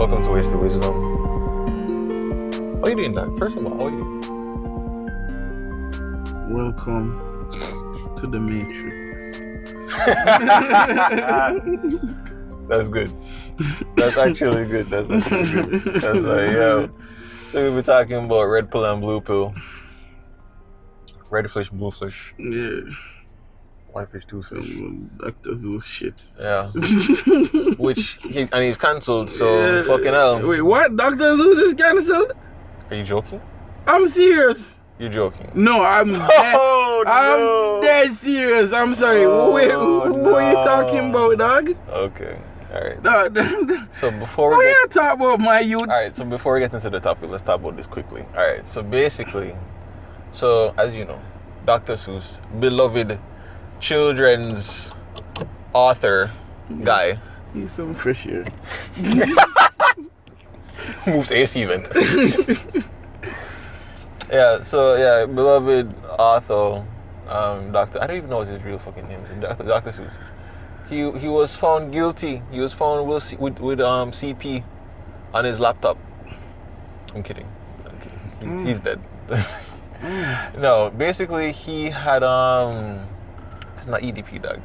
Welcome to Wasted Wisdom. How are you doing, Doc? First of all, how are you doing? Welcome to the Matrix. That's good. That's actually good. That's like, yo. So we'll be talking about red pill and blue pill. Red fish, blue fish. Yeah. White fish, two fish. Dr. Zeus shit. Yeah. He's cancelled, so fucking hell. Wait, what? Dr. Zeus is cancelled? Are you joking? I'm serious. You're joking. No, I'm dead serious. I'm sorry. Wait, who are you talking about, dog? Okay. Alright. So before we talk about my youth. Alright, so before we get into the topic, let's talk about this quickly. Alright, so basically, as you know, Dr. Seuss, beloved children's author guy. He's some fresh air. Moves AC vent. Beloved author, Doctor. I don't even know what his real fucking name is. Dr. Seuss. He was found guilty. He was found with CP on his laptop. I'm kidding. He's dead. No, basically he had it's not EDP, dog.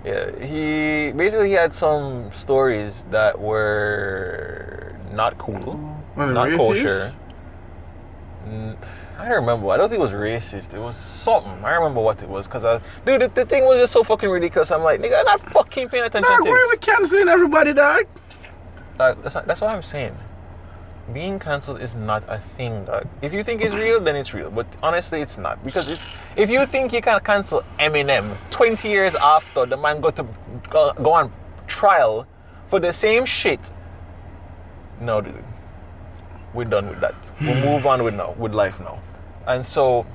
Yeah, he had some stories that were not cool, not racist? kosher. I don't remember. I don't think it was racist. It was something. I remember what it was because the thing was just so fucking ridiculous. I'm like, nigga, I'm not fucking paying attention to this. Why are we canceling everybody, dog? That's what I'm saying. Being cancelled is not a thing, dog. If you think it's real, then it's real. But honestly, it's not. Because if you think you can cancel Eminem 20 years after the man got to go on trial for the same shit, no, dude. We're done with that. We'll move on with life now. And so,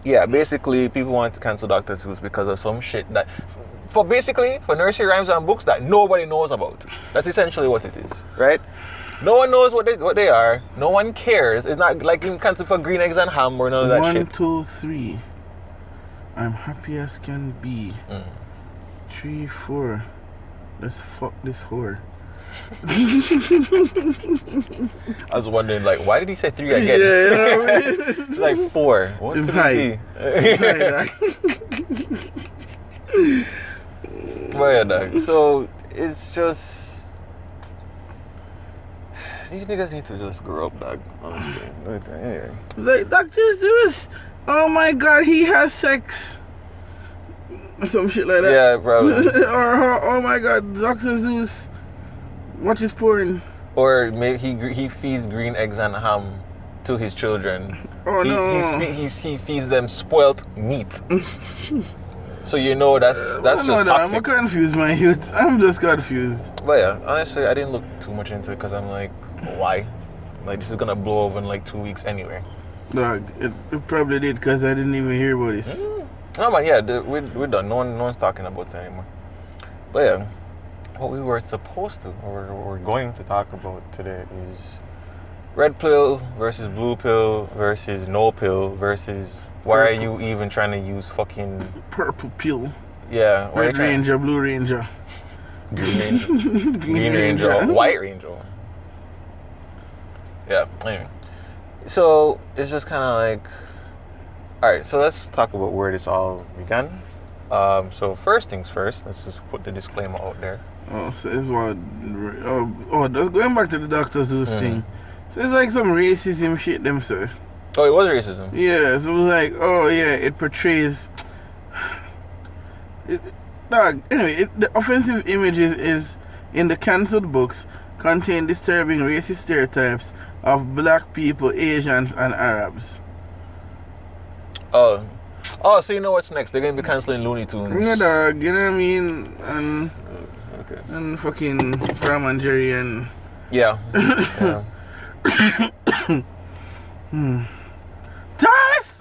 yeah, basically, people want to cancel Dr. Seuss because of some shit that, for nursery rhymes and books that nobody knows about. That's essentially what it is, right? No one knows what they are. No one cares. It's not like you cancel for green eggs and ham or none of that shit. 1, 2, 3. I'm happy as can be. 3, 4. Let's fuck this whore. I was wondering, like, why did he say 3 again? Yeah, It's like 4. What could it be? Well, yeah, dog. So it's just these niggas need to just grow up, dog. Honestly, anyway. Like Dr. Zeus. Oh my God, he has sex. Some shit like that. Yeah, probably. Or oh my God, Dr. Zeus. Watches porn. Or maybe he feeds green eggs and ham to his children. Oh no. He feeds them spoiled meat. So you know that's just toxic. I'm confused, my youth. I'm just confused. But yeah, honestly, I didn't look too much into it because I'm like, why? Like, this is gonna blow over in like 2 weeks anyway. Dog, it probably did because I didn't even hear about this. No, man, yeah, we're done. No one's talking about it anymore. But yeah, what we were supposed to, or we're going to talk about today is red pill versus blue pill versus no pill versus why are you even trying to use fucking purple pill? Yeah, Red Ranger, Blue Ranger, Green Ranger, Green Ranger, White Ranger. Yeah. Anyway, so it's just kind of like, all right. So let's talk about where this all began. So first things first, let's just put the disclaimer out there. Oh, so it's what? That's going back to the Dr. Zeus thing. So it's like some racism shit, them sir. Oh, it was racism. Yeah, so it was like, oh yeah, it portrays. Anyway, the offensive images is in the cancelled books contain disturbing racist stereotypes of black people, Asians, and Arabs. Oh, so you know what's next? They're gonna be canceling Looney Tunes. Yeah, dog. You know what I mean? And fucking Tom and Jerry and yeah. Thomas.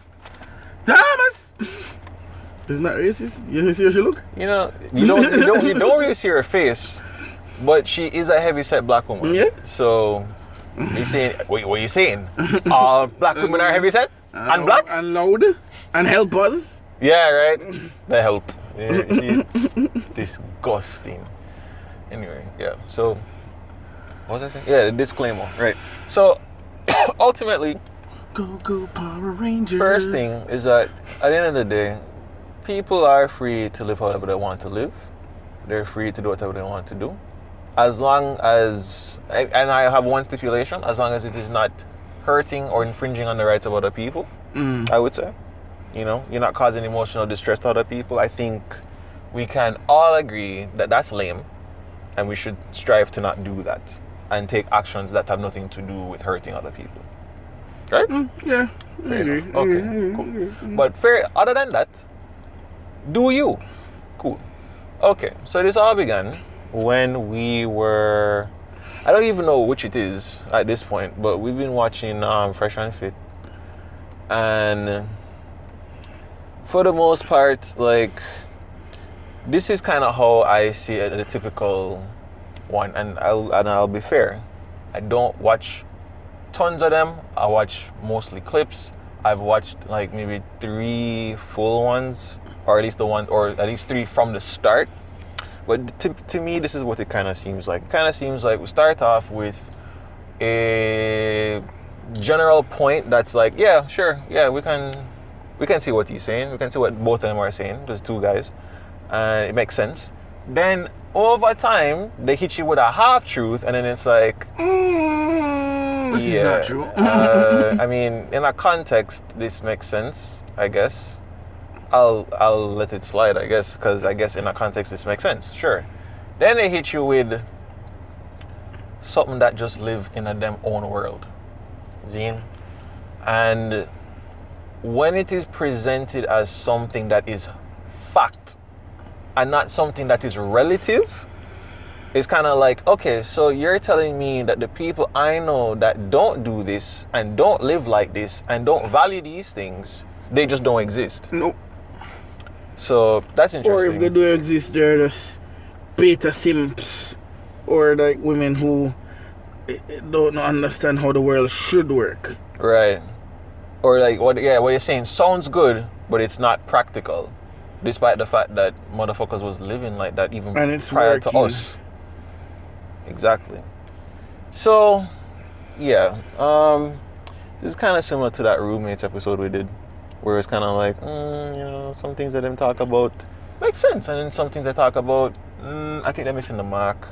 Isn't that racist? You see how she look? You know, you don't really see her face, but she is a heavy-set black woman. Yeah. So, you saying? What are you saying? All black women are heavy-set and black and loud and help us. Yeah, right. They help. Yeah, see, disgusting. Anyway, yeah. So What was I saying? Yeah, the disclaimer, right? So ultimately, Go Power Rangers. first thing is that at the end of the day, people are free to live however they want to live. They're free to do whatever they want to do, as long as, and I have one stipulation: as long as it is not hurting or infringing on the rights of other people. I would say, you're not causing emotional distress to other people. I think we can all agree that that's lame, and we should strive to not do that and take actions that have nothing to do with hurting other people. Right? Yeah. Fair enough. Okay, cool. But other than that, do you? Cool. Okay, so this all began when we were, I don't even know which it is at this point, but we've been watching Fresh and Fit. And for the most part, like, this is kind of how I see it, the typical one. And I'll be fair. I don't watch tons of them. I watch mostly clips. I've watched like maybe 3 full ones, or at least 3 from the start. But to me, this is what it kind of seems like. It kind of seems like we start off with a general point that's like, yeah, sure, yeah, we can see what he's saying. We can see what both of them are saying. There's 2 guys, and it makes sense. Then over time, they hit you with a half truth, and then it's like, this is not true. I mean, in a context, this makes sense, I guess. I'll let it slide, I guess, because I guess in a context this makes sense. Sure. Then they hit you with something that just live in a them own world. Zine. And when it is presented as something that is fact and not something that is relative, it's kind of like, okay, so you're telling me that the people I know that don't do this and don't live like this and don't value these things, they just don't exist. Nope. So that's interesting. Or if they do exist, they're just beta simps, or like women who don't understand how the world should work. Right. Or like what you're saying sounds good, but it's not practical, despite the fact that motherfuckers was living like that even prior to us. Exactly. So, yeah. This is kind of similar to that roommates episode we did, where it's kind of like, some things that them talk about make sense, and then some things they talk about, I think they're missing the mark.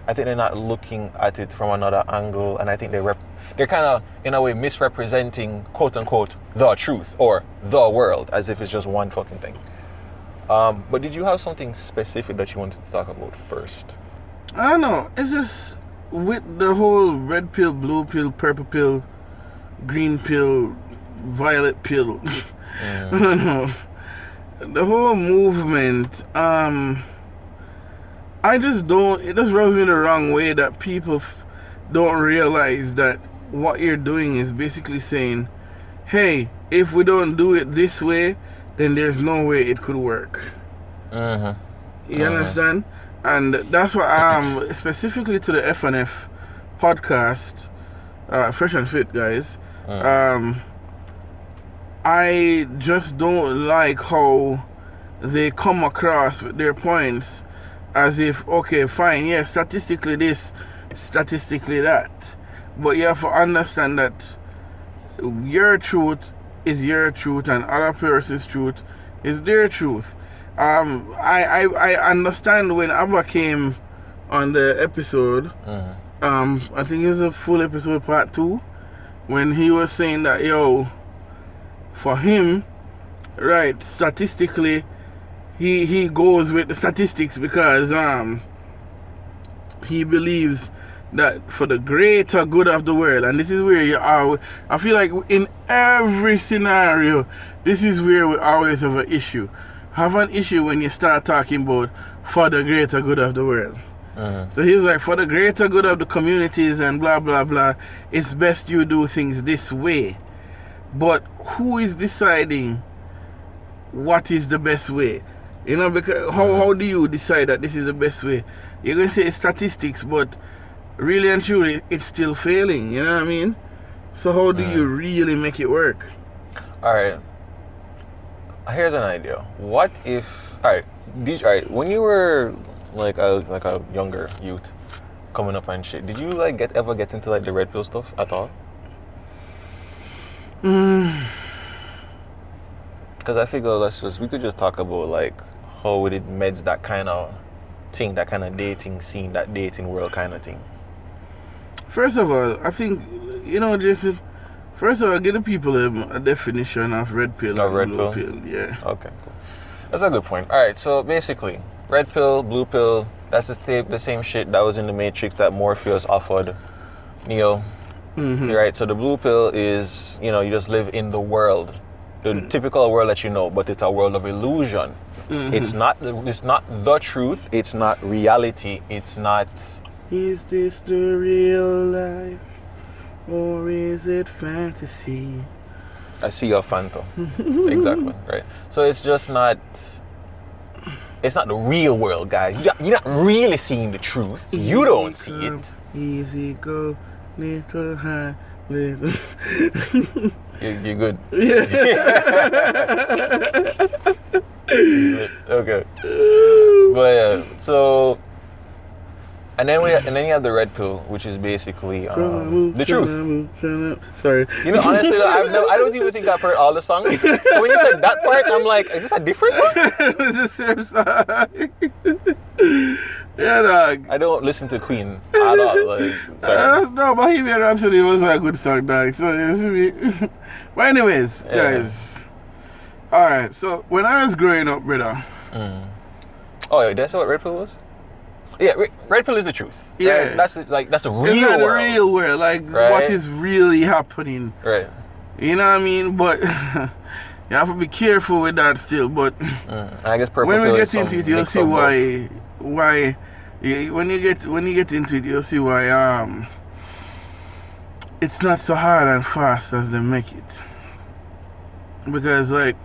I think they're not looking at it from another angle, and I think they're kind of, in a way, misrepresenting, quote unquote, the truth or the world, as if it's just one fucking thing. But did you have something specific that you wanted to talk about first? I don't know. It's just with the whole red pill, blue pill, purple pill, green pill, violet pill. I don't know. The whole movement, I just don't, it just rubs me the wrong way that people don't realize that what you're doing is basically saying, hey, if we don't do it this way, then there's no way it could work. You understand? And that's why specifically to the FNF podcast, Fresh and Fit guys, I just don't like how they come across with their points as if, okay, fine, yeah, statistically this, statistically that. But you have to understand that your truth is your truth and other person's truth is their truth. I understand when Abba came on the episode, I think it was a full episode part 2, when he was saying that, for him, right, statistically, he goes with the statistics because he believes that for the greater good of the world, and this is where you are, I feel like in every scenario, this is where we always have an issue. Have an issue when you start talking about for the greater good of the world. So he's like, for the greater good of the communities and blah blah blah, it's best you do things this way. But who is deciding what is the best way? Because how do you decide that this is the best way? You're going to say it's statistics, but really and truly, it's still failing. You know what I mean? So how do you really make it work? All right. Here's an idea. What if, when you were like a younger youth, coming up and shit. Did you like ever get into like the red pill stuff at all? Because I figure we could just talk about like how we did meds, that kind of thing, that kind of dating scene, that dating world kind of thing. First of all, I think, Jason, first of all, give the people a definition of red pill and red blue pill? pill. Yeah. Okay, cool. That's a good point. All right, so basically, red pill, blue pill, that's the same shit that was in the Matrix that Morpheus offered Neo. Right, so the blue pill is, you just live in the world, the typical world that you know, but it's a world of illusion. It's not the truth. It's not reality. It's not. Is this the real life, or is it fantasy? I see your phantom. Exactly, right. So it's just not. It's not the real world, guys. You're not really seeing the truth. You don't see it. Easy go, little high, little. You're good. Yeah. Okay. But yeah, so and then you have the red pill, which is basically the truth. Sorry. Honestly, I don't even think I've heard all the songs. So when you said that part, I'm like, is this a different song? It's the same song. Yeah, dog. I don't listen to Queen at all. Like, sorry. No, Bohemian Rhapsody was a good song, dog. So, but anyways, guys. Alright, so when I was growing up, brother. Oh, yeah, that's what red pill was? Yeah, red pill is the truth. Yeah. Right? That's the real it's world. The real world, like what is really happening. Right. You know what I mean? But you have to be careful with that still. But I guess purple when pill we is get into it, you'll see why. When you get into it, you'll see why. It's not so hard and fast as they make it. Because like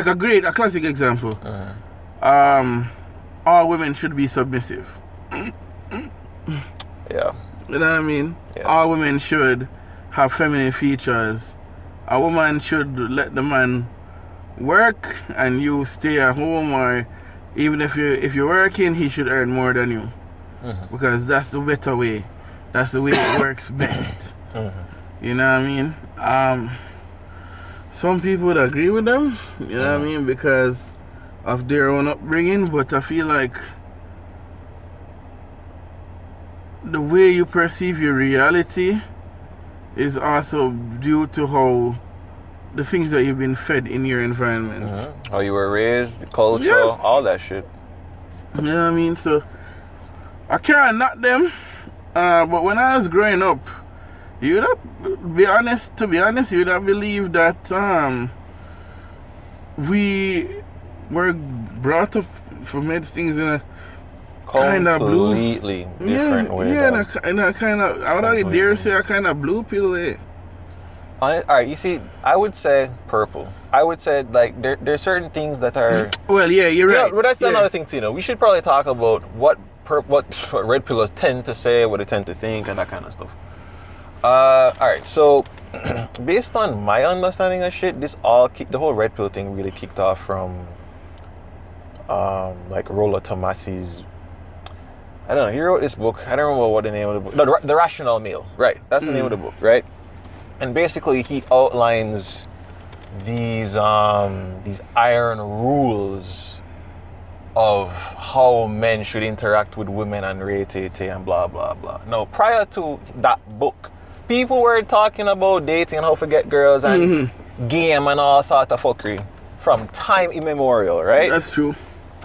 a classic example. All women should be submissive. Yeah. You know what I mean? Yeah. All women should have feminine features. A woman should let the man work and you stay at home, or even if you're working, he should earn more than you. Because that's the better way. That's the way it works best. You know what I mean? Some people would agree with them, you know what I mean, because of their own upbringing, but I feel like the way you perceive your reality is also due to how the things that you've been fed in your environment. How you were raised, the culture, all that shit. You know what I mean? So I can't knock them, but when I was growing up, you'd have, to be honest, you'd have believed that we were brought up for meds things in a kind of blue, completely different way. Yeah, in a kind of, I would dare say a kind of blue pill way. Alright, you see, I would say purple. I would say like there's certain things that are. Well, yeah, you're right. But that's another thing too. We should probably talk about what red pillars tend to say, what they tend to think, and that kind of stuff. Alright, so based on my understanding of shit, the whole red pill thing really kicked off from like Rollo Tomasi's. I don't know. He wrote this book. I don't remember what the name of the book. No, the Rational Male. Right. That's the name of the book. Right. And basically, he outlines these iron rules of how men should interact with women and rate and blah blah blah. Now, prior to that book, people were talking about dating and how to get girls and game and all sort of fuckery from time immemorial. Right. That's true.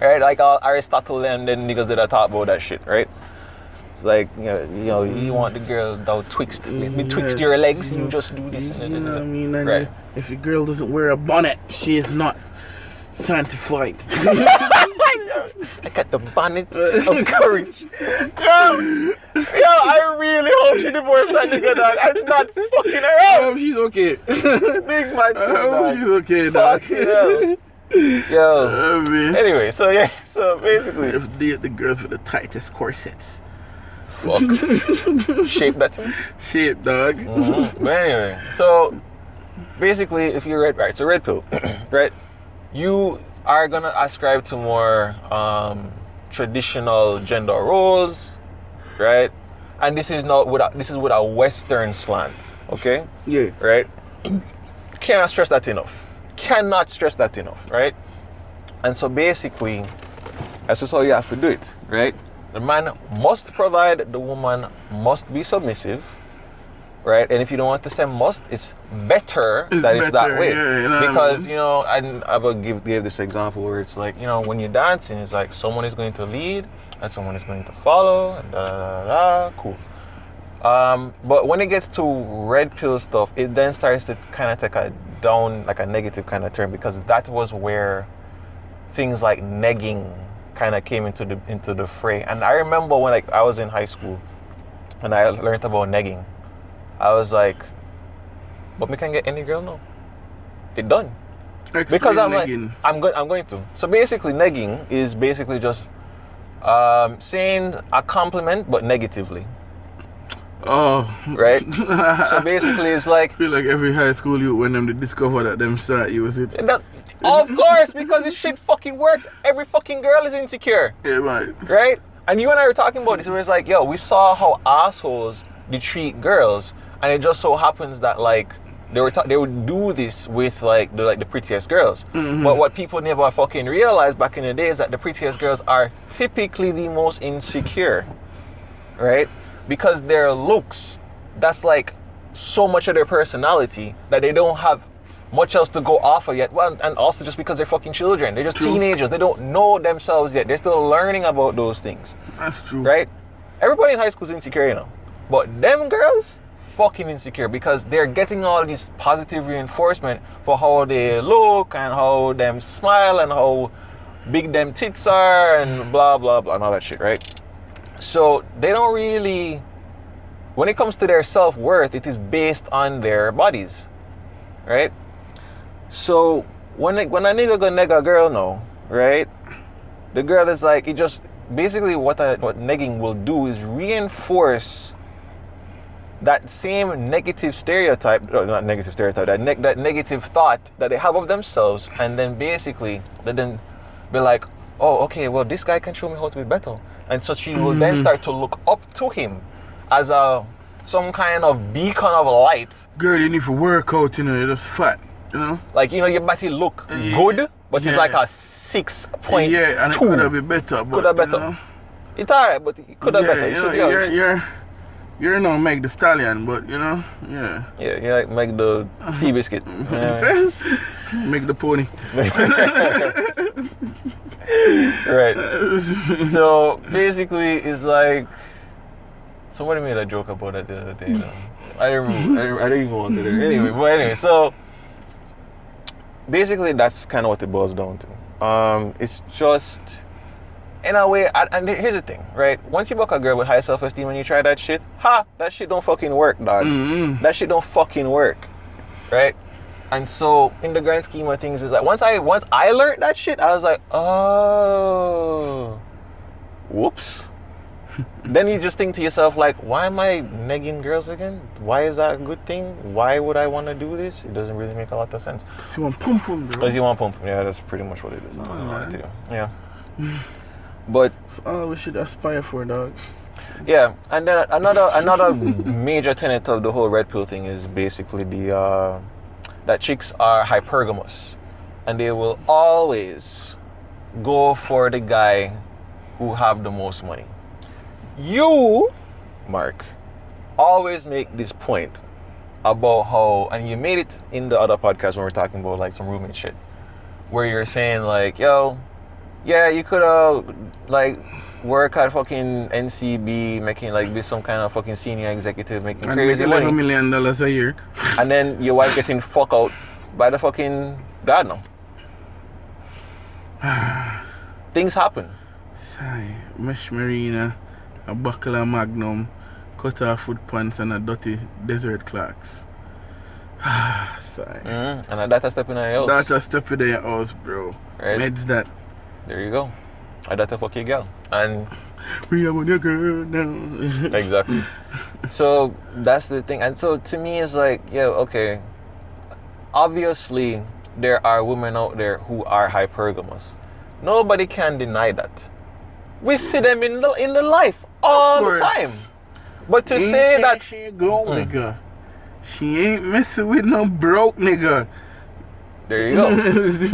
Right, like Aristotle and then niggas that talk about that shit, right? It's like, you want the girl that twixt your legs, you just do this. You know what I mean? And right. If your girl doesn't wear a bonnet, she is not sanctified. I got the bonnet of courage. Yo, I really hope she divorced that nigga, dog. I'm not fucking her I up. hope she's okay. Big man, I hope she's okay, dog. Fucking hell. Yo. Anyway, so basically, the girls with the tightest corsets. Fuck. Shape that to me. Shape, dog. But anyway, so basically, if you're red pill, right? You are gonna ascribe to more traditional gender roles, right? and this is not with a Western slant, okay? Yeah. Right? Cannot stress that enough. Cannot stress that enough, right? And so basically, that's just how you have to do it, right? The man must provide, the woman must be submissive, right? And if you don't want to say must, it's better that it's that way. Yeah, you know because, you know, I will give this example where it's like, you know, when you're dancing, it's like someone is going to lead and someone is going to follow, and cool. But when it gets to red pill stuff, it then starts to kind of take a down, like a negative kind of turn, because that was where things like negging kind of came into the fray. And I remember when like I was in high school and I learned about negging, I was like, but me can get any girl now. It done. Explain Because I'm negging. like, I'm going to. So basically negging is basically just saying a compliment but negatively. Oh. Right? So basically it's like, I feel like every high school youth, when them they discover that them start use it. of course, because this shit fucking works. Every fucking girl is insecure. Yeah, right. Right? And you and I were talking about this, where it's like, yo, we saw how assholes they treat girls, and it just so happens that like they would do this with like the prettiest girls. Mm-hmm. But what people never fucking realized back in the day is that the prettiest girls are typically the most insecure, right? Because their looks, that's like so much of their personality that they don't have much else to go off of yet. Well, and also just because they're fucking children. They're just True. teenagers. They don't know themselves yet. They're still learning about those things. That's true. Right? Everybody in high school is insecure, you know. But them girls, fucking insecure, because they're getting all this positive reinforcement for how they look and how them smile and how big them tits are and blah, blah, blah, and all that shit, right? So they don't really, when it comes to their self-worth, it is based on their bodies, right? So when a nigga go neg a girl now, right? The girl is like, it just, basically what negging will do is reinforce that same negative stereotype, not negative stereotype, that negative thought that they have of themselves, and then basically, they then be like, oh, okay, well, this guy can show me how to be better. And so she will then start to look up to him as some kind of beacon of light. Girl, you need to work out, you know, you're just fat, you know? Like, you know, your body look good, but it's like a 6.2. Yeah, and it could have been better, but Could have better. you know? It's alright, but it could have better. You It know, should be you're no Meg the Stallion, but you know, yeah. Yeah, you like make the sea biscuit. Make the pony. Right. So basically, it's like somebody made a joke about it the other day. You know? I don't even want to do it anyway. But anyway, so basically, that's kind of what it boils down to. It's just, in a way, and here's the thing, right? Once you book a girl with high self-esteem and you try that shit, that shit don't fucking work, dog. Mm-hmm. That shit don't fucking work, right? And so, in the grand scheme of things, is like once I learned that shit, I was like, oh, whoops. Then you just think to yourself, like, why am I negging girls again? Why is that a good thing? Why would I want to do this? It doesn't really make a lot of sense. Because you want pump pump, bro. Because you want pump. Yeah, that's pretty much what it is. Alright. Yeah. But That's all we should aspire for, dog. yeah, and then another major tenet of the whole red pill thing is basically that chicks are hypergamous, and they will always go for the guy who have the most money. You, Mark, always make this point about how, and you made it in the other podcast when we're talking about like some roommate shit, where you're saying like, yo, yeah, you could like work at fucking NCB, making like be some kind of fucking senior executive, making And crazy make $11 money, million a year. and then your wife getting fucked out by the fucking God now. Things happen. Sigh, mesh marina, a buckle of magnum, cut off foot pants and a dirty desert clocks. Sigh. And that's a step in your house. That's a step in your house, bro. Right. Meds that. There you go. I that's a fucking girl. And We are on your girl now. exactly. So that's the thing. And so to me it's like, yeah, okay. Obviously there are women out there who are hypergamous. Nobody can deny that. We see them in the life all the time. But to say that she a gold nigga. She ain't messing with no broke nigga. there you go.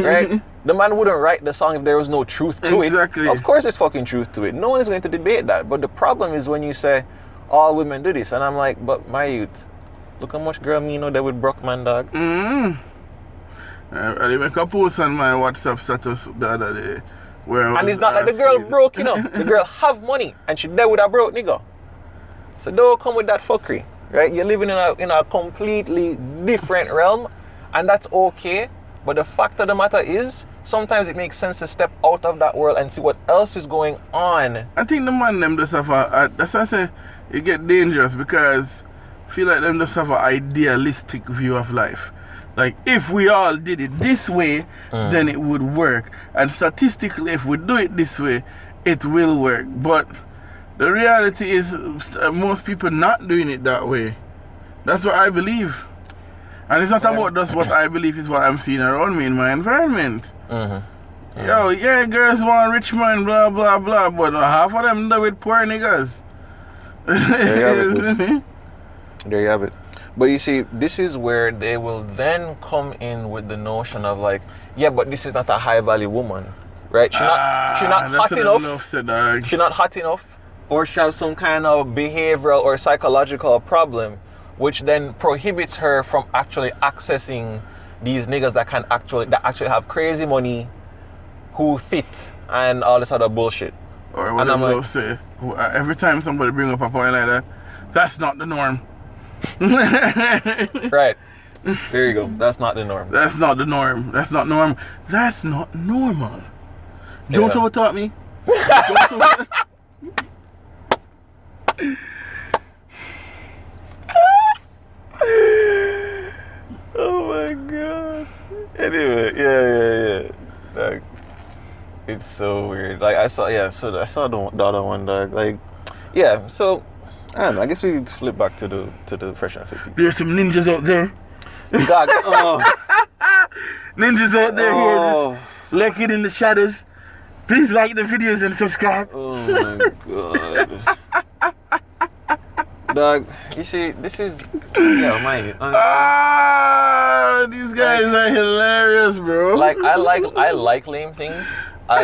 Right? The man wouldn't write the song if there was no truth to Exactly. it. Of course there's fucking truth to it. No one is going to debate that. But the problem is when you say all women do this, and I'm like, but my youth, look how much girl me know that with broke man, dog. I make a post on my WhatsApp status the other day where And it's not like the girl broke, you know. The girl have money and she there with a broke nigga. So don't come with that fuckery, right? You're living in a completely different realm, and that's okay. But the fact of the matter is, sometimes it makes sense to step out of that world and see what else is going on. I think the man them just have that's why I say it get dangerous, because I feel like them just have an idealistic view of life. Like, if we all did it this way, then it would work. And statistically, if we do it this way, it will work. But the reality is, most people not doing it that way. That's what I believe. And it's not about just what I believe, is what I'm seeing around me in my environment. Yo, yeah, girls want rich man, blah, blah, blah. But half of them do with poor niggas. There you have it. But you see, this is where they will then come in with the notion of like, yeah, but this is not a high value woman, right? She's not hot enough. She's not hot enough, or she has some kind of behavioral or psychological problem, which then prohibits her from actually accessing these niggas that actually have crazy money, who fit, and all this other bullshit. Or what I love say, every time somebody bring up a point like that, that's not the norm. Right. There you go. That's not the norm. That's not the norm. That's not norm. That's not normal. Don't over-talk me. Oh my god. Anyway, yeah. Like, it's so weird. Like I saw the other one, dog. Like, yeah. So I don't know. I guess we flip back to the Fresh and Fit people. There's some ninjas out there. Dog, ninjas out there here, lurking in the shadows. Please like the videos and subscribe. Oh my god. Dog, you see, this is my these guys are hilarious, bro. Like I like lame things. I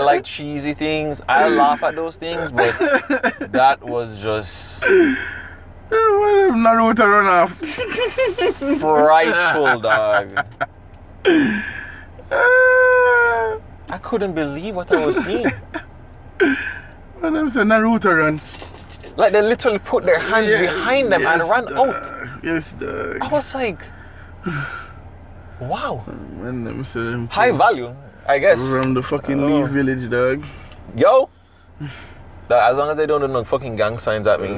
like cheesy things. I laugh at those things, but that was just Naruto run off. Frightful, dog. I couldn't believe what I was seeing. When them say Naruto run. Like they literally put their hands behind them and ran out. Yes, dog. I was like, wow. When them say high value, I guess. From the fucking Lee village, dog. Yo. As long as they don't do no fucking gang signs at me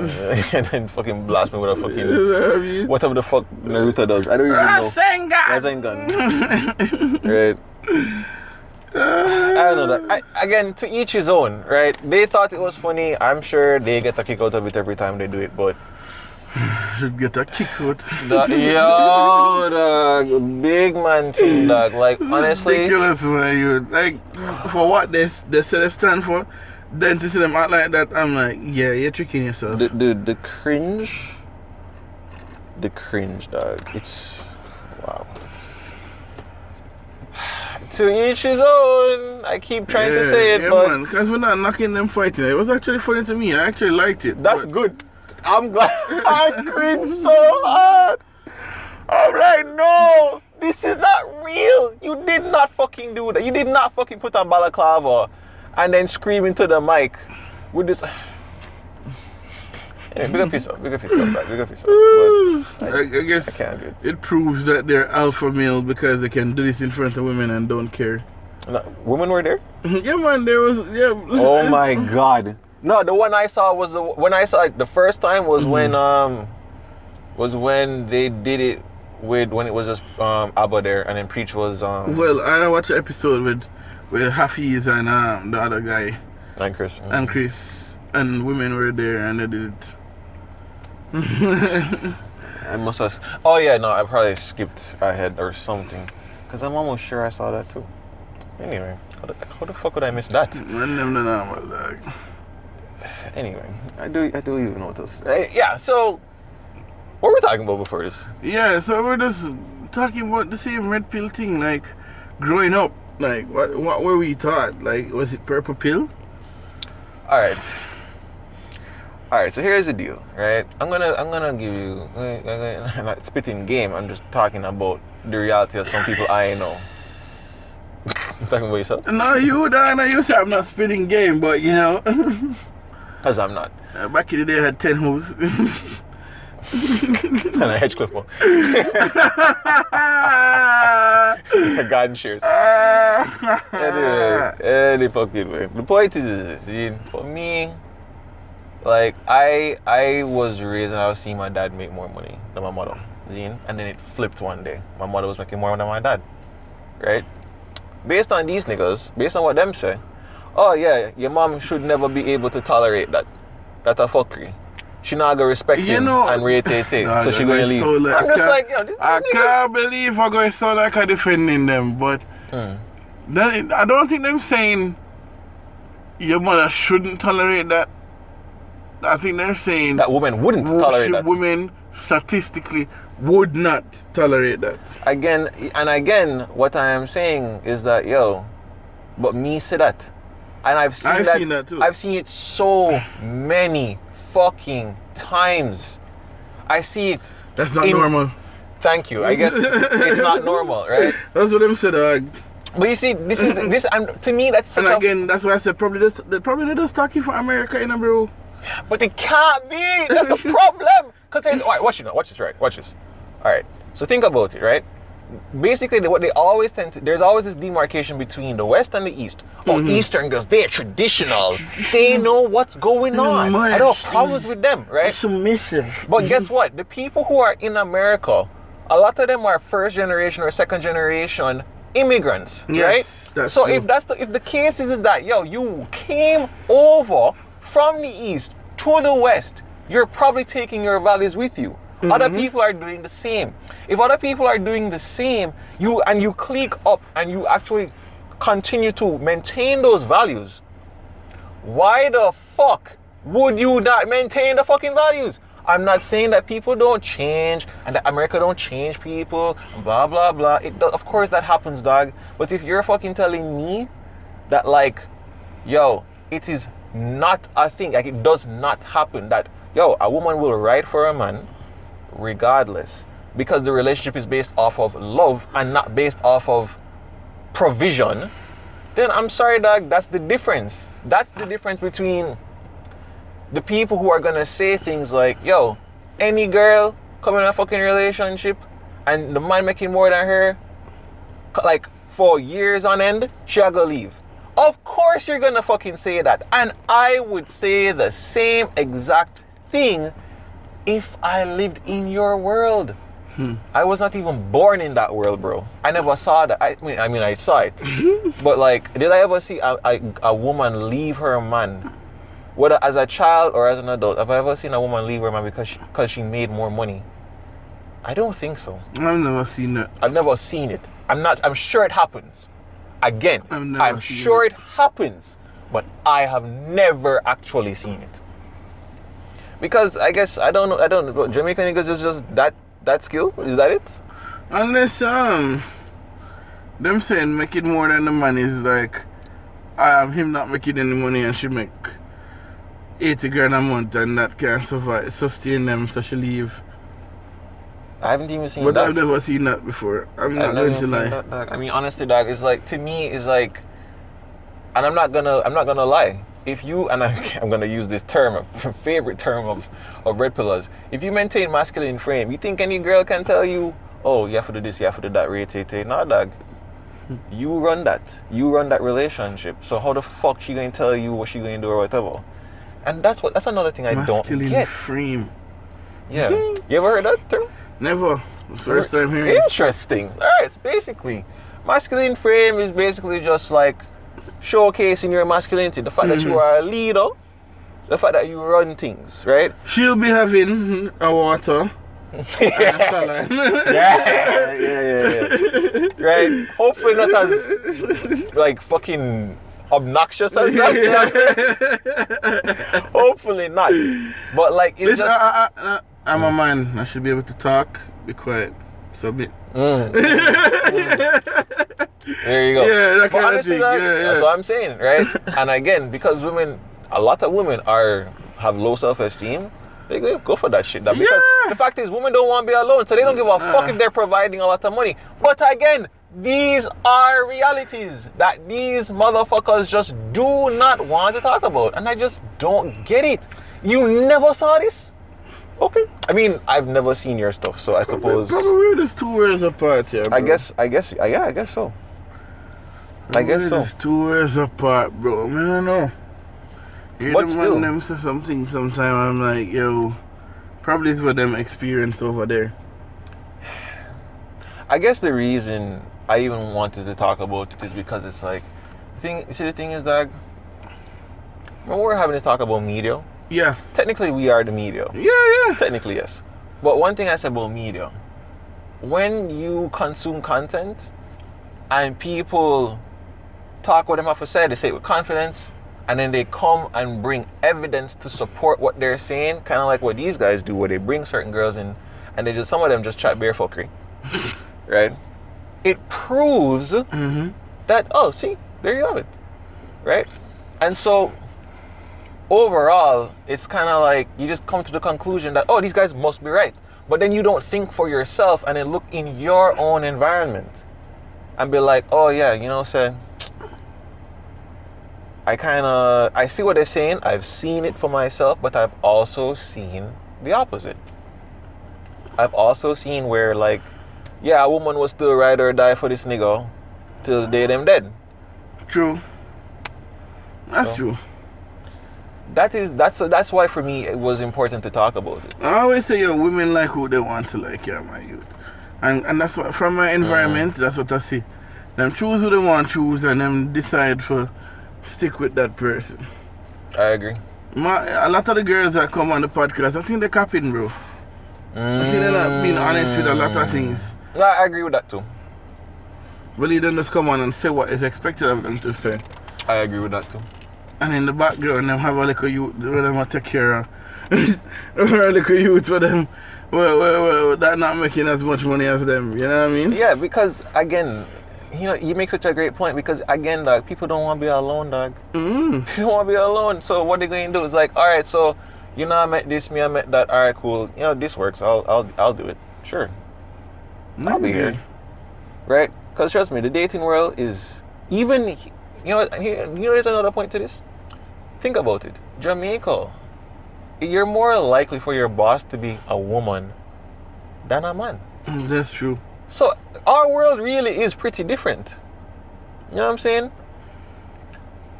and then fucking blast me with a fucking whatever the fuck Naruto does. I don't even know. Rasengan. Right. I don't know that. Again, to each his own, right? They thought it was funny. I'm sure they get a kick out of it every time they do it, but should get a kick out. The big man thing, dog. Like honestly, ridiculous way you like for what they say they stand for. Then to see them act like that, I'm like, yeah, you're tricking yourself. The cringe, dog. It's wow. To each his own. I keep trying to say it, but because we're not knocking them fighting. It was actually funny to me. I actually liked it. That's good. I'm glad. I cringed so hard. I'm like, no, this is not real. You did not fucking do that. You did not fucking put on balaclava and then scream into the mic with this. Anyway, big up yourself, man. Big up yourself. But I guess I can't do it. It proves that they're alpha male because they can do this in front of women and don't care. No, women were there? Yeah, man, there was, yeah. Oh my god. No, the one I saw was the first time was when they did it when it was just Abba there, and then Preach was Well, I watched the episode with Hafiz and the other guy. And Chris. And Chris. And women were there and they did it. I must have. Oh yeah, no, I probably skipped ahead or something, because I'm almost sure I saw that too. Anyway, how the fuck would I miss that? Anyway, I do even know what else. Yeah. So, what were we talking about before this? Yeah, so we're just talking about the same red pill thing, like growing up. Like, what were we taught? Like, was it purple pill? All right. So here's the deal, right? I'm gonna give you. I'm not spitting game. I'm just talking about the reality of some people I know. You talking about yourself? No, you say I'm not spitting game, but you know. As I'm not. Back in the day, I had 10 hoes. And a hedge clipper. Garden shears. Anyway, any fucking way. The point is this, see, for me, like I was raised and I was seeing my dad make more money than my mother. See? And then it flipped one day. My mother was making more than my dad. Right? Based on these niggas, based on what them say, oh yeah, your mom should never be able to tolerate that. That's a fuckery. She not gonna respect him and rate it. So she gonna leave. I'm just like, yo, this I can't believe I'm going to sound like I'm defending them, but I don't think them saying your mother shouldn't tolerate that. I think they're saying that women wouldn't tolerate that. Women statistically would not tolerate that. Again, what I am saying is that, yo, but me say that. And I've seen that too. I've seen it so many fucking times. I see it. That's not normal. Thank you. I guess it's not normal, right? That's what them said. But you see, this to me that's such that's why I said probably they're just talking for America, you know, bro. But it can't be. That's the problem. Because all right, watch this, right? Watch this. All right. So think about it, right? Basically, what they always there's always this demarcation between the West and the East. Oh, Eastern girls, they're traditional. They know what's going on. I don't have problems with them, right? Submissive. But guess what? The people who are in America, a lot of them are first generation or second generation immigrants, right? So true. If the case is that, yo, you came over from the East to the West, you're probably taking your values with you. Other people are doing the same. If other people are doing the same, you click up and you actually continue to maintain those values, why the fuck would you not maintain the fucking values? I'm not saying that people don't change and that America don't change people, blah, blah, blah. Of course that happens, dog. But if you're fucking telling me that, like, yo, it is not a thing, like it does not happen, that, yo, a woman will write for a man regardless, because the relationship is based off of love and not based off of provision, then I'm sorry, dog, that's the difference. That's the difference between the people who are gonna say things like, yo, any girl come in a fucking relationship and the man making more than her, like, for years on end, she'll go leave. Of course you're gonna fucking say that. And I would say the same exact thing if I lived in your world. I was not even born in that world, bro. I never saw that. I mean, I saw it. But, like, did I ever see a woman leave her man? Whether as a child or as an adult, have I ever seen a woman leave her man because she made more money? I don't think so. I've never seen that. I've never seen it. I'm sure it happens. Again, I'm sure it happens, but I have never actually seen it. Because I guess I don't know. Jamaican niggas is just that skill? Is that it? Unless them saying making more than the man is like him not making any money and she make 80 grand a month and that can sustain them, so she leave. I haven't even seen that. But I've never seen seen that before. I'm not going to lie. That, I mean, honestly, dog, it's like, to me, it's like, and I'm not gonna lie. If you, and I'm gonna use this term, a favorite term of red pillars. If you maintain masculine frame, you think any girl can tell you, oh, you have to do this, you have to do that, rate. Nah, dog. You run that. You run that relationship. So how the fuck she gonna tell you what she gonna do or whatever? And that's another thing I don't get. Masculine frame. Yeah. You ever heard that term? Never. First time hearing. Interesting. Alright, it's basically, masculine frame is basically just like showcasing your masculinity. The fact that you are a leader, the fact that you run things, right? She'll be having a water. Yeah. Yeah. Right? Hopefully not as like fucking obnoxious as that. Hopefully not. But like it's Listen, just I'm a man. I should be able to talk. Be quiet. Submit. There you go. Yeah, that But kind of honestly, thing. that's what I'm saying, right? And again, because a lot of women have low self-esteem, they go for that shit. Because the fact is, women don't want to be alone, so they don't give a fuck if they're providing a lot of money. But again, these are realities that these motherfuckers just do not want to talk about, and I just don't get it. You never saw this? Okay. I mean, I've never seen your stuff, so I suppose. Probably we're just 2 years apart here, bro. I guess so. I guess so. Just 2 years apart, bro. I don't know. But still, them say something sometime. I'm like, yo, probably is what them experience over there. I guess the reason I even wanted to talk about it is because it's like, the thing is that when we're having this talk about media, Yeah. technically we are the media. Yeah. Technically, yes. But one thing I said about media, when you consume content and people talk what them have to say, they say it with confidence, and then they come and bring evidence to support what they're saying, kind of like what these guys do, where they bring certain girls in and they just, some of them just chat bare fuckery, right? It proves that, oh, see, there you have it, right? And so overall, it's kind of like you just come to the conclusion that, oh, these guys must be right. But then you don't think for yourself and then look in your own environment and be like, oh yeah, you know, say, I see what they're saying. I've seen it for myself, but I've also seen the opposite. I've also seen where, like, yeah, a woman was still ride or die for this nigga till the day them dead. True. That's true. That's why for me it was important to talk about it. I always say, yo, women like who they want to like, yeah, my youth. And that's what, from my environment, that's what I see. Them choose who they want to choose and them decide for stick with that person. I agree. A lot of the girls that come on the podcast, I think they're capping, bro. I think they're not being honest with a lot of things. No, I agree with that too. Really, they just come on and say what is expected of them to say. I agree with that too. And in the background, them have a little youth where them take care of. A little youth for them, well, that not making as much money as them, you know what I mean? Yeah, because again, you know, you make such a great point, because again, dog, people don't want to be alone, dog. People don't want to be alone. So what they're going to do is like, all right, so, you know, I met this, I met that. All right, cool. You know, this works. I'll do it. Sure. I'll be here. Right? Because trust me, the dating world is even, you know, there's another point to this. Think about it. Jamaica, you're more likely for your boss to be a woman than a man. That's true. So our world really is pretty different. You know what I'm saying?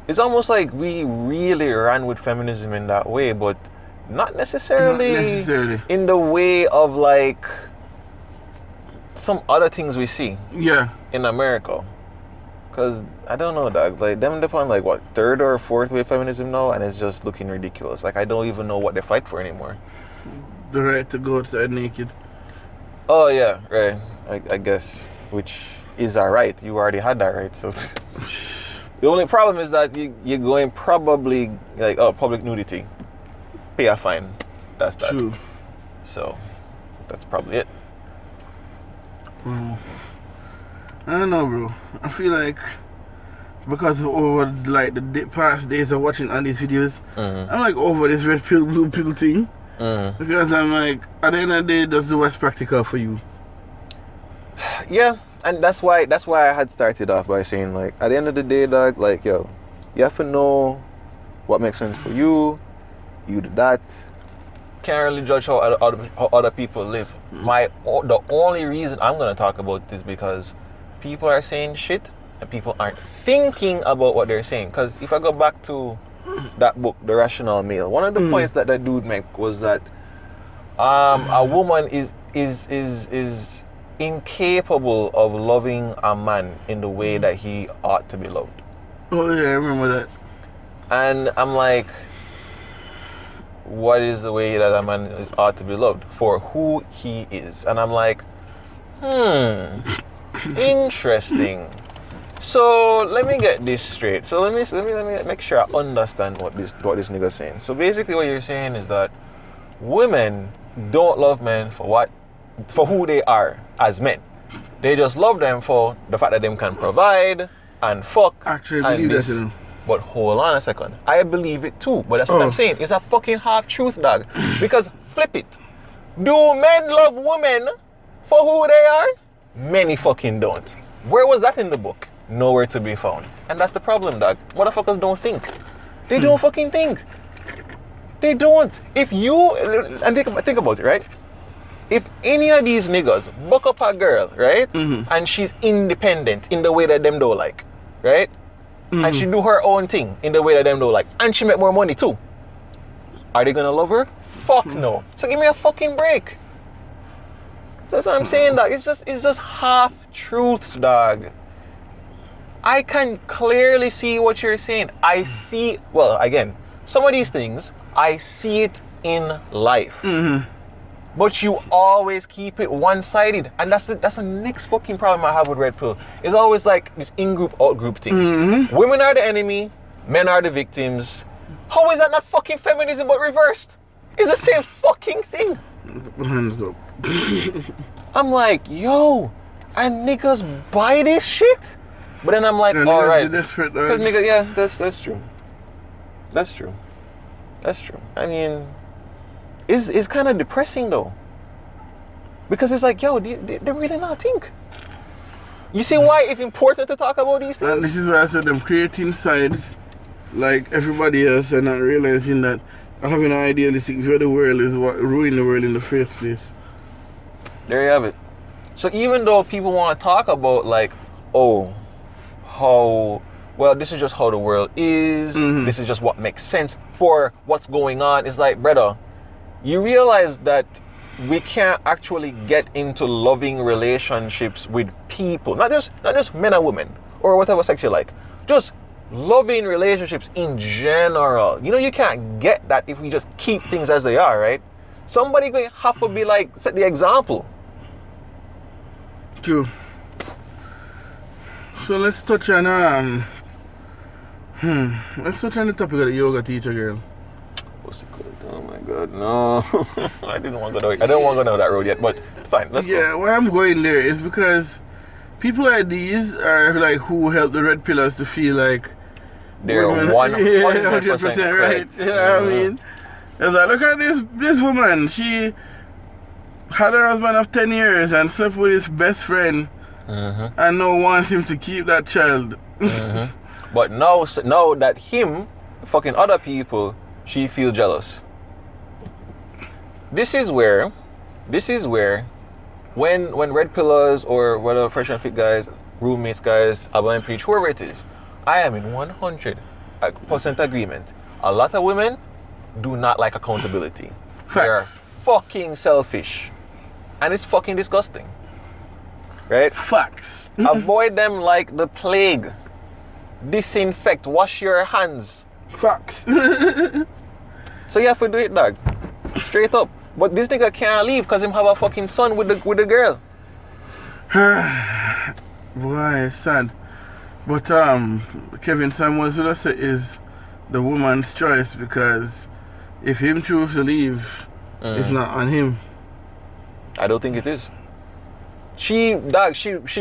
It's almost like we really ran with feminism in that way, but not necessarily in the way of like some other things we see in America. Because I don't know, dog, like them depend like what, third or fourth wave feminism now, and it's just looking ridiculous. Like I don't even know what they fight for anymore. The right to go outside naked. Oh yeah, right. I guess, which is our right. You already had that right. So the only problem is that you're going probably like, oh, public nudity, pay a fine. That's that. True. So that's probably it. Wow. I don't know, bro. I feel like because over like the past days of watching all these videos, I'm like over this red pill, blue pill thing. Because I'm like, at the end of the day, that's the what's practical for you. Yeah, and that's why I had started off by saying, like, at the end of the day, dog, like, yo, you have to know what makes sense for you. You do that. Can't really judge how other people live. The only reason I'm gonna talk about this because people are saying shit and people aren't thinking about what they're saying. Because if I go back to that book, The Rational Male, one of the points that dude made was that a woman is incapable of loving a man in the way that he ought to be loved. Oh yeah, I remember that. And I'm like, what is the way that a man ought to be loved? For who he is. And I'm like, interesting. So let me get this straight. So let me make sure I understand what this nigga's saying. So basically, what you're saying is that women don't love men for who they are as men. They just love them for the fact that they can provide and fuck. Actually, and believe this. that, you know. But hold on a second. I believe it too. But that's what I'm saying. It's a fucking half truth, dog. Because flip it. Do men love women for who they are? Many fucking don't. Where was that in the book? Nowhere to be found. And that's the problem, dog. Motherfuckers don't think. They don't fucking think. They don't. If you, and think about it, right? If any of these niggas buck up a girl, right? And she's independent in the way that them don't like, right? And she do her own thing in the way that them don't like. And she make more money too. Are they gonna love her? Fuck no. So give me a fucking break. So that's what I'm saying, dog. It's just half truths, dog. I can clearly see what you're saying. I see, well, again, some of these things, I see it in life. But you always keep it one-sided. And that's the next fucking problem I have with Red Pill. It's always like this in-group, out-group thing. Women are the enemy, men are the victims. How is that not fucking feminism but reversed? It's the same fucking thing. Hands up. I'm like, yo, and niggas buy this shit? But then I'm like, all right. Desperate, Because nigga, yeah, that's true. That's true. That's true. I mean, it's kind of depressing though. Because it's like, yo, they really not think. You see why it's important to talk about these things? And this is why I said them creating sides like everybody else and not realizing that having an idealistic view of the world is what ruined the world in the first place. There you have it. So even though people want to talk about like, oh, how, well, this is just how the world is, this is just what makes sense for what's going on, it's like, brother, you realize that we can't actually get into loving relationships with people, not just men and women or whatever sex you like, just loving relationships in general. You know, you can't get that if we just keep things as they are, right? Somebody going to have to be like, set the example. True. So let's touch on let's touch on the topic of the yoga teacher girl. What's it called? Oh my god, no. I didn't want to go down. I don't want to go down that road yet, but fine, let's go. Yeah, why I'm going there is because people like these are like who help the red pillars to feel like they're 100% right. Yeah, I mean, it's like, look at this woman. She had her husband of 10 years and slept with his best friend, and no one wants him to keep that child. But now that him fucking other people, she feel jealous. This is where when red pillars or whether fresh and fit guys, roommates guys, Abba and Preach, whoever it is, I am in 100% agreement. A lot of women do not like accountability. Facts. They're fucking selfish. And it's fucking disgusting. Right? Facts. Avoid them like the plague. Disinfect, wash your hands. Facts. So you have to do it, dog. Straight up. But this nigga can't leave because him have a fucking son with the girl. Boy, it's sad. But Kevin Samuels will say is the woman's choice, because if him choose to leave, it's not on him. I don't think it is. She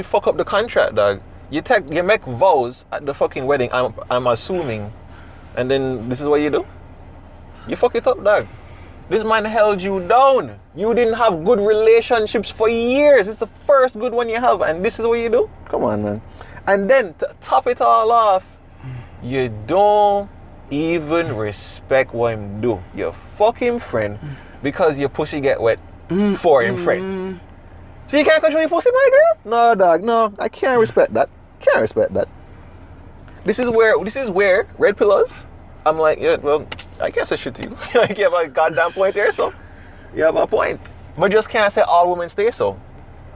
fuck up the contract, dog. You make vows at the fucking wedding, I'm assuming, and then this is what you do? You fuck it up, dog. This man held you down. You didn't have good relationships for years. It's the first good one you have, and this is what you do? Come on, man. And then to top it all off, you don't even respect what him do. You fuck him friend because your pussy get wet for him friend. So you can't control your pussy, my girl? No, dog, no. I can't respect that. Can't respect that. This is where red pillars, I'm like, yeah, well, I can't say shit to you. Like, you have a goddamn point there, so you have a point. But just can't say all women stay so.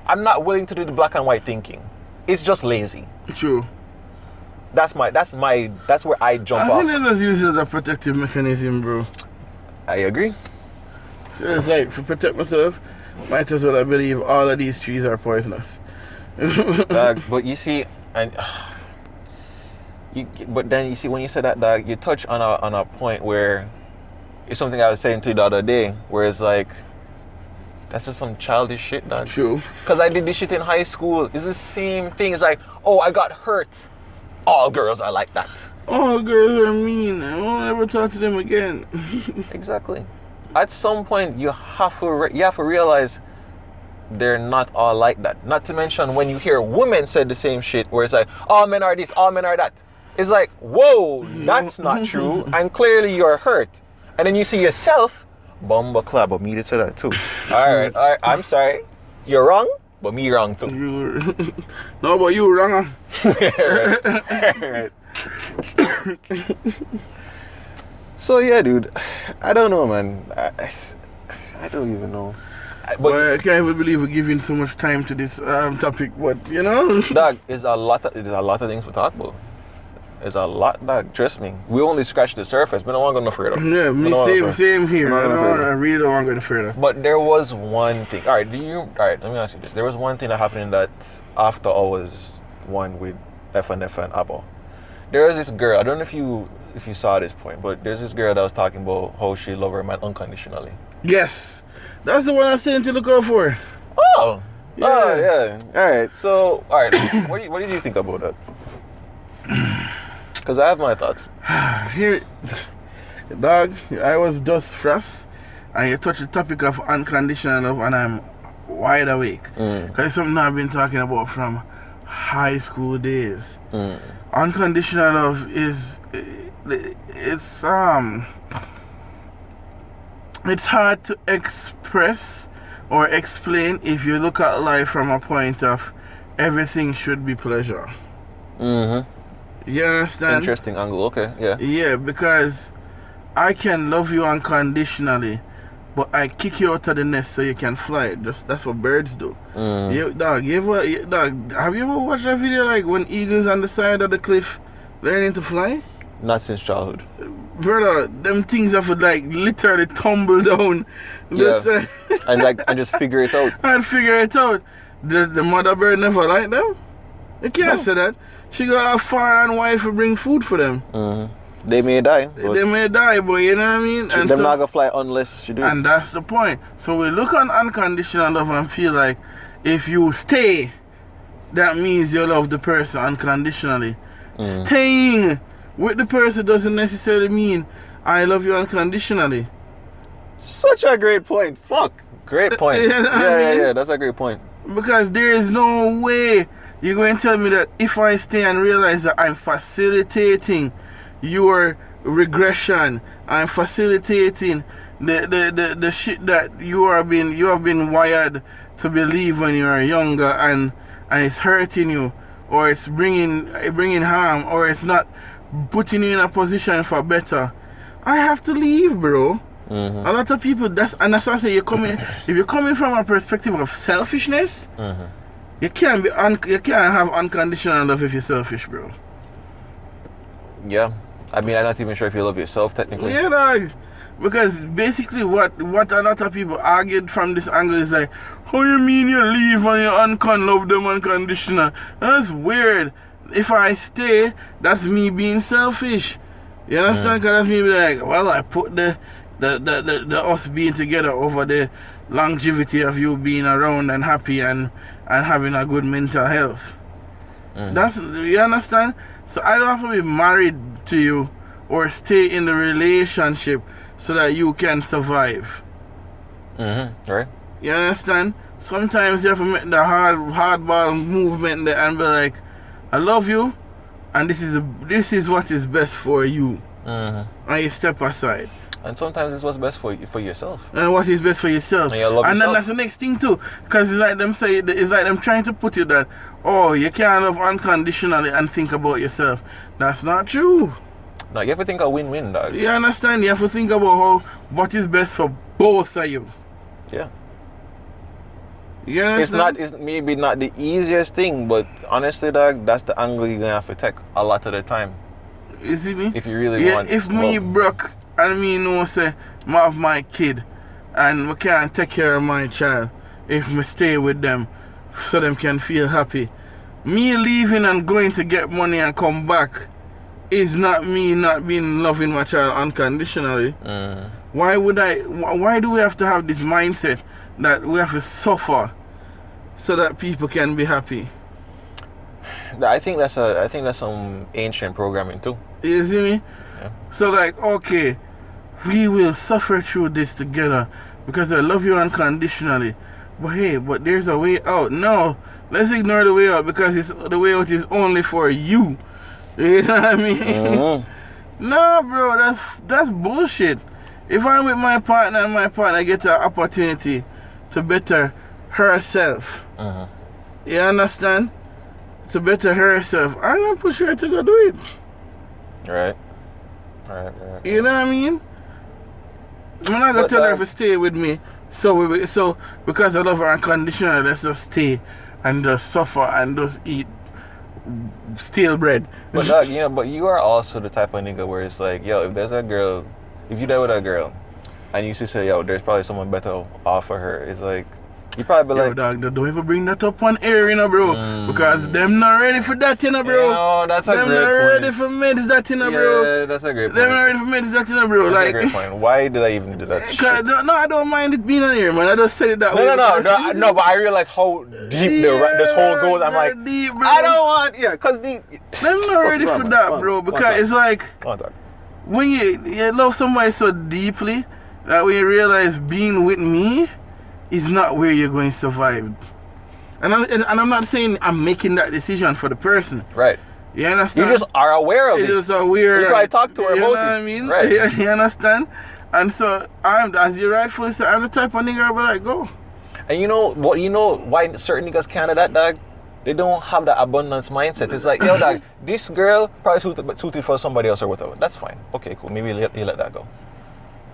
I'm not willing to do the black and white thinking. It's just lazy. True. That's where I jump off. I think they just use it as a protective mechanism, bro. I agree. So it's like, to protect myself, might as well I believe all of these trees are poisonous. But you see, and But then you see, when you said that, dog, you touch on a point where it's something I was saying to you the other day, where it's like, that's just some childish shit, dog. True. Because I did this shit in high school. It's the same thing. It's like, oh, I got hurt. All girls are like that. All girls are mean. I won't ever talk to them again. Exactly. At some point, you have to realize they're not all like that. Not to mention when you hear women say the same shit, where it's like, all men are this, all men are that. It's like, whoa, that's not true. And clearly you're hurt. And then you see yourself, Bumba club, but me to say that too. All right, I'm sorry. You're wrong, but me wrong too. No, but you wrong. Right. So yeah, dude, I don't know, man. I don't even know. But I can't even believe we're giving so much time to this topic. But you know, dog, there's a lot of things we talk about. There's a lot, dog. Trust me. We only scratched the surface. We don't want to go no further. Yeah, me same here. I really don't want to go no further. But there was one thing. All right, let me ask you this. There was one thing that happened in that after I was one with FNF and Abo. There was this girl. I don't know if you saw this point, but there's this girl that was talking about how she loved her man unconditionally. Yes, that's the one I was saying to look out for. Oh, yeah. Oh, yeah. All right. So, all right. what did you think about that? Because I have my thoughts. Here, dog, I was just fresh, and you touched the topic of unconditional love, and I'm wide awake. Because it's something I've been talking about from high school days. Unconditional love it's hard to express or explain if you look at life from a point of everything should be pleasure. You understand? Interesting angle. Okay, yeah. Yeah, because I can love you unconditionally, but I kick you out of the nest so you can fly. That's what birds do. Dog, have you ever watched that video like when eagles on the side of the cliff learning to fly? Not since childhood. Brother, them things have to like literally tumble down. Yeah. and just figure it out. And figure it out. The mother bird never like them. You can't say that. She got a far and wide to bring food for them. They may die. They may die, but you know what I mean? And them not gonna fly unless she do. And that's the point. So we look on unconditional love and feel like if you stay, that means you love the person unconditionally. Staying with the person doesn't necessarily mean I love you unconditionally. Such a great point. Fuck. Great point. You know what I mean? Yeah, that's a great point. Because there is no way you're going to tell me that if I stay and realize that I'm facilitating your regression, I'm facilitating the shit that you have been wired to believe when you are younger, and it's hurting you, or it's bringing harm, or it's not putting you in a position for better, I have to leave, bro. A lot of people, that's why I say if you're coming from a perspective of selfishness, you can't have unconditional love if you're selfish, bro. Yeah. I mean, I'm not even sure if you love yourself technically. Yeah, dog. Because basically what a lot of people argued from this angle is like, how you mean you leave and you love them unconditional? That's weird. If I stay, that's me being selfish. You understand? Because that's me being like, well, I put the us being together over the longevity of you being around and happy and having a good mental health. You understand? So I don't have to be married to you or stay in the relationship so that you can survive. Right. You understand? Sometimes you have to make the hardball movement there and be like, I love you, and this is what is best for you. And you step aside. And sometimes it's what's best for yourself. And what is best for yourself. And you love and yourself. Then that's the next thing too. Because it's like them trying to put you that, oh, you can't love unconditionally and think about yourself. That's not true. No, you have to think a win-win, dog. You understand? You have to think about what is best for both of you. Yeah. You understand? It's maybe not the easiest thing, but honestly, dog, that's the angle you're gonna have to take a lot of the time. You see me? If you really want. If me broke and me know say I have my kid and I can't take care of my child if I stay with them so them can feel happy. Me leaving and going to get money and come back is not me not being loving my child unconditionally. Mm. Why do we have to have this mindset that we have to suffer so that people can be happy? I think that's some ancient programming too. You see me? Yeah. So like, okay, we will suffer through this together because I love you unconditionally. But hey, but there's a way out. No, let's ignore the way out because the way out is only for you. You know what I mean? Mm-hmm. No, bro, that's bullshit. If I'm with my partner and my partner get an opportunity to better herself, Mm-hmm. you understand? To better herself, I'm gonna push her to go do it. Right. You know what I mean? I'm not gonna tell her to stay with me. So because I love her unconditionally, let's just stay and just suffer and just eat stale bread. But dog, but you are also the type of nigga where it's like, yo, if there's a girl, if you die with a girl, and you used to say, yo, there's probably someone better off for her, it's like, you probably be Yo, like, dog, don't ever bring that up on air, bro. Because them not ready for that, bro. That's a them great not point. ready for meds, that, bro. Yeah, that's a great point. Them not ready for meds, that, bro. That's like, a great point. Why did I even do that shit? No, I don't mind it being on air, man. I just said it that way. No, but I realize how deep this whole goes. I'm like, deep, bro. I don't want, because the... Them not ready for that, bro. Because it's like, when you love somebody so deeply, that when you realize being with me is not where you're going to survive. And I'm not saying I'm making that decision for the person. Right. You understand? You just are aware of it. You're just aware. You probably talk to her about it. You know what I mean? Right. You understand? And so, as you rightfully say, I'm the type of nigga I'll be like, go. And you know why certain niggas can't do that, dog? They don't have that abundance mindset. It's like, yo, dog, this girl probably suited for somebody else or whatever. That's fine. Okay, cool. Maybe you let that go.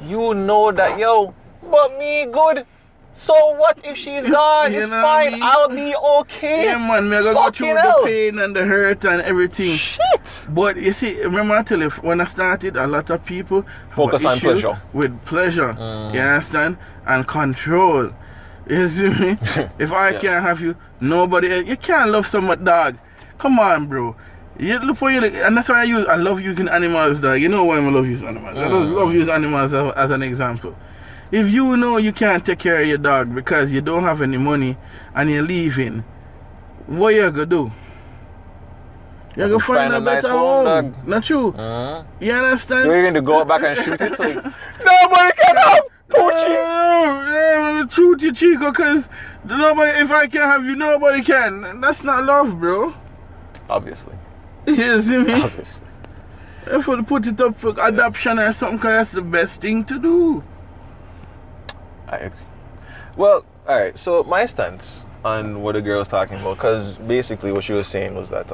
You know that, yo, but me good. So what if she's gone? It's fine. I mean? I'll be okay. Yeah, man. Me go through the pain and the hurt and everything. Shit. But you see, remember I tell you, when I started, a lot of people focus on pleasure. With pleasure. You understand? And control. You see me? If I can't have you, nobody else. You can't love someone, dog. Come on, bro. You look for you, and that's why I love using animals, dog. You know why I love using animals? I just love using animals as an example. If you know you can't take care of your dog because you don't have any money and you're leaving, what you gonna do? You're gonna find a better home. Not true. You understand? You're going to go back and shoot it? Like, nobody can have Poochie! Yeah, shoot you, Chico, because if I can't have you, nobody can. That's not love, bro. Obviously. You see me? Obviously. If we put it up for adoption or something, because that's the best thing to do. I agree. Well, alright, so my stance on what the girl was talking about, because basically what she was saying was that,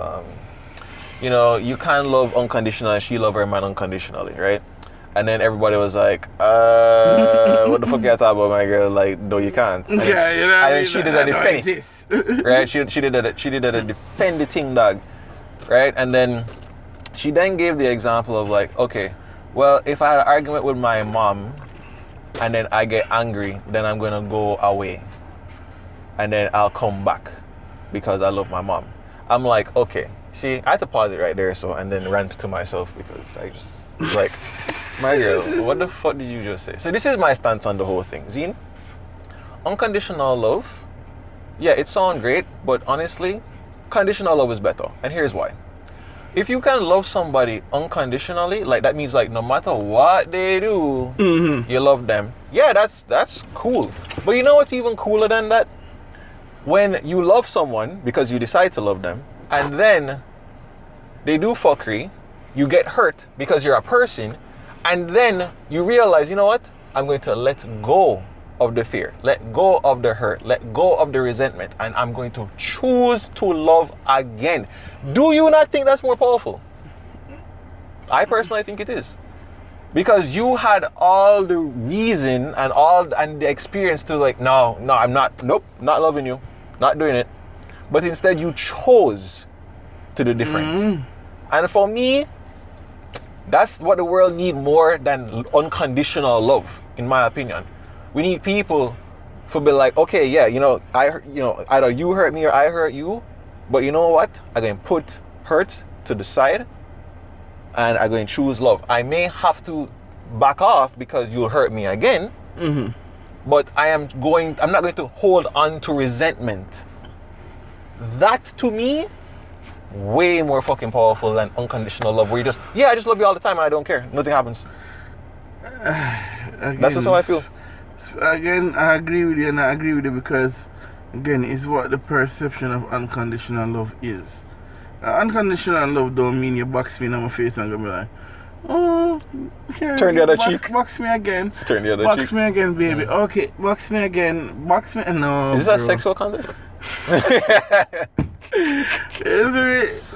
you can't love unconditionally, she love her man unconditionally, right? And then everybody was like, what the fuck you talking about, my girl? Like, no, you can't. And then she did a defend it, right? She did a defend the thing, dog, right? And then she then gave the example of like, okay, well, if I had an argument with my mom, and then I get angry, then I'm gonna go away. And then I'll come back because I love my mom. I'm like, okay, see, I had to pause it right there, and then rant to myself because I just, like, my girl, what the fuck did you just say? So this is my stance on the whole thing. Zine, unconditional love, yeah, it sounds great, but honestly, conditional love is better. And here's why. If you can love somebody unconditionally, like that means like no matter what they do, you love them. Yeah, that's cool. But you know what's even cooler than that? When you love someone because you decide to love them, and then they do fuckery, you get hurt because you're a person, and then you realize, you know what? I'm going to let go of the fear, let go of the hurt, let go of the resentment, and I'm going to choose to love again. Do you not think that's more powerful? I personally think it is. Because you had all the reason and the experience to like, no, I'm not, nope, not loving you, not doing it. But instead you chose to do different. And for me, that's what the world needs more than unconditional love, in my opinion. We need people to be like, okay, yeah, either you hurt me or I hurt you, but you know what? I'm going to put hurt to the side and I'm going to choose love. I may have to back off because you'll hurt me again, but I'm not going to hold on to resentment. That to me, way more fucking powerful than unconditional love, where you just, I just love you all the time and I don't care. Nothing happens. Again, That's just how I feel. Again, I agree with you, and I agree with you because, again, it's what the perception of unconditional love is. Unconditional love don't mean you box me in my face and go be like, oh, here, turn the other cheek. Box me again. Turn the other box cheek. Me again, baby. Okay, box me again. Box me. No. Is this a sexual context?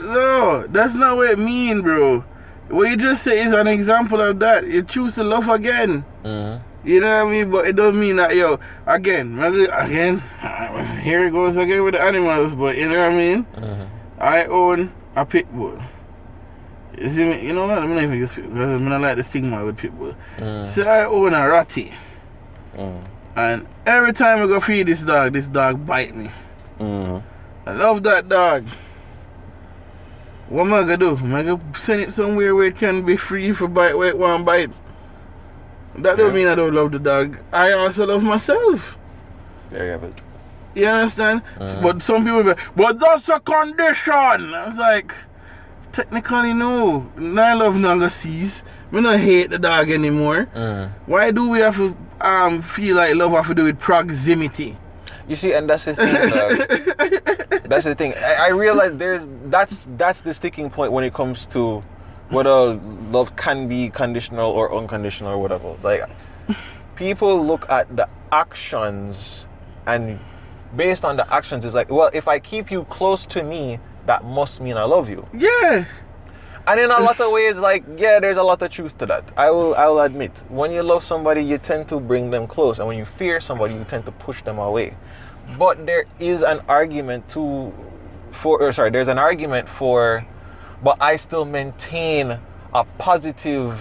No, that's not what it mean, bro. What you just say is an example of that. You choose to love again. You know what I mean? But it don't mean that, again, here it goes again with the animals, but you know what I mean? I own a pit bull. You see me? You know what? I'm not even just because I don't like the stigma with pit bull. So I own a ratty. And every time I go feed this dog bite me. I love that dog. What am I gonna do? Am I gonna send it somewhere where it can be free for bite where it want bite? That don't mean I don't love the dog. I also love myself. There you have it. You understand? But some people be like, but that's a condition. I was like, technically no. I love Naga cease. We don't hate the dog anymore. Why do we have to feel like love have to do with proximity? You see, and that's the thing, dog. That's the thing. I realize that's the sticking point when it comes to whether love can be conditional or unconditional or whatever. Like, people look at the actions, and based on the actions, it's like, well, if I keep you close to me, that must mean I love you. Yeah. And in a lot of ways, like, there's a lot of truth to that. I'll admit, when you love somebody, you tend to bring them close, and when you fear somebody, you tend to push them away. But there is an argument there's an argument for, but I still maintain a positive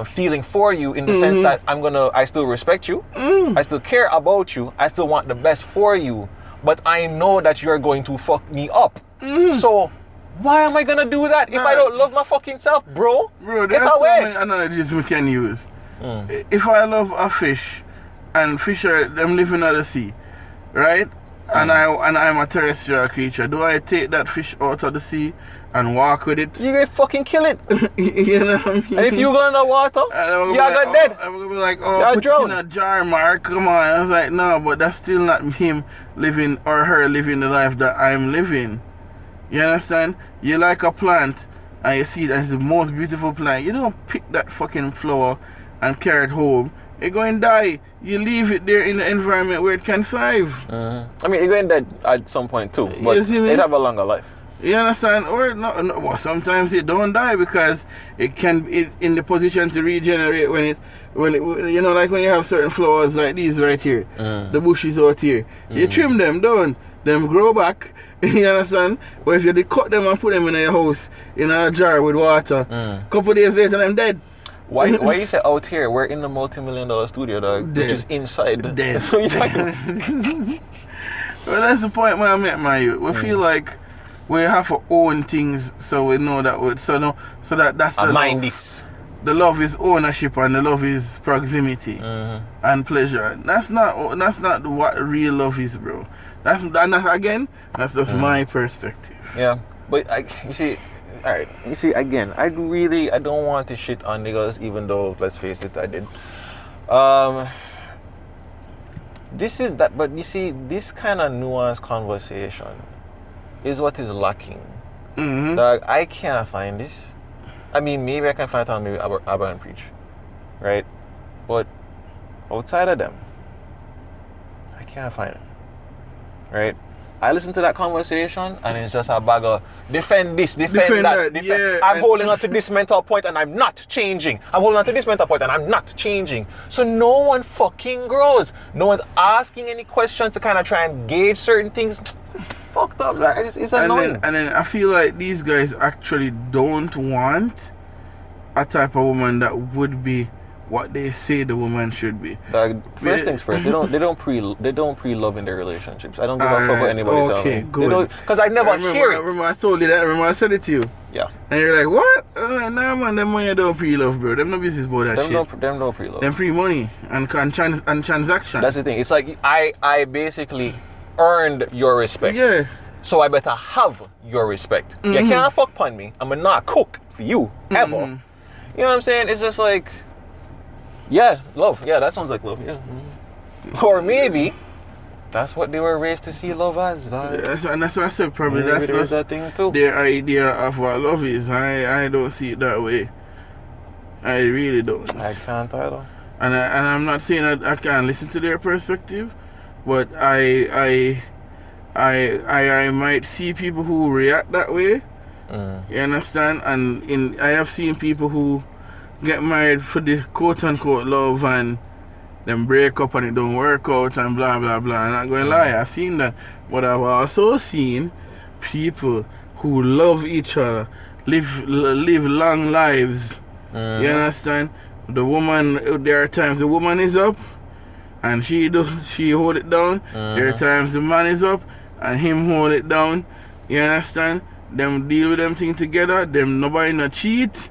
feeling for you in the sense that I still respect you, I still care about you, I still want the best for you, but I know that you're going to fuck me up. So why am I gonna do that if I don't love my fucking self, bro? Bro, get there's so away. many analogies we can use. If I love a fish, and fish are them living at the sea, right? And I'm a terrestrial creature. Do I take that fish out of the sea and walk with it? You gonna fucking kill it. You know what I mean? And if you go in the water, you're gonna dead. I'm gonna be like, put it in a jar, Mark. Come on. I was like, no, but that's still not him living or her living the life that I'm living. You understand? You like a plant and you see that it's the most beautiful plant. You don't pick that fucking flower and carry it home. It's going to die. You leave it there in the environment where it can thrive. I mean, it's going to die at some point too, but it have a longer life. You understand? Or no, well, sometimes it don't die because it can in the position to regenerate when it you know, like when you have certain flowers like these right here, the bushes out here. You trim them down, them grow back. You understand? But if you cut them and put them in your house in a jar with water, couple days later I'm dead. Why you say out here? We're in the multi-million-dollar studio, dog, which is inside. Dead. So you talking? Well, that's the point, man. I met my youth. We feel like we have to own things, so we know that. That's the mind love. this. The love is ownership, and the love is proximity and pleasure. That's not what real love is, bro. That's just my perspective. Yeah, but you see. Alright, you see, again, I don't want to shit on niggas, even though, let's face it, I did. This is that, but you see, this kind of nuanced conversation is what is lacking. Dog, I can't find this. I mean, maybe I can find it on maybe Abba and Preach, right? But outside of them, I can't find it, right? I listen to that conversation and it's just a bag of defend this, defend that. Yeah, I'm holding on to this mental point and I'm not changing. I'm holding on to this mental point and I'm not changing. So no one fucking grows. No one's asking any questions to kind of try and gauge certain things. It's fucked up. Like, it's annoying. And then I feel like these guys actually don't want a type of woman that would be what they say the woman should be. Dog, first things first, they don't pre-love in their relationships. I don't give a fuck what anybody tells me. Okay, good. Because I never hear it. Remember I told you that. Remember I said it to you. Yeah. And you're like, what? Nah, man, them money don't pre-love, bro. Them no business about that shit. Them don't pre-love. Them pre-money and transaction. That's the thing. It's like I basically earned your respect. Yeah. So I better have your respect. You can't fuck upon me. I'm not cook for you ever. You know what I'm saying? It's just like, yeah, love. Yeah, that sounds like love. Yeah. Or maybe that's what they were raised to see love as. And that's what I said. Probably Maybe that's that thing too. their idea of what love is. I don't see it that way. I really don't. I can't either. And I'm not saying that I can't listen to their perspective, but I might see people who react that way. You understand? And I have seen people who get married for the quote unquote love and then break up and it don't work out and blah blah blah. I'm not going to lie, I've seen that. But I've also seen people who love each other, live long lives. You understand? There are times the woman is up and she hold it down. There are times the man is up and him hold it down. You understand? Them deal with them things together. Them nobody not cheat.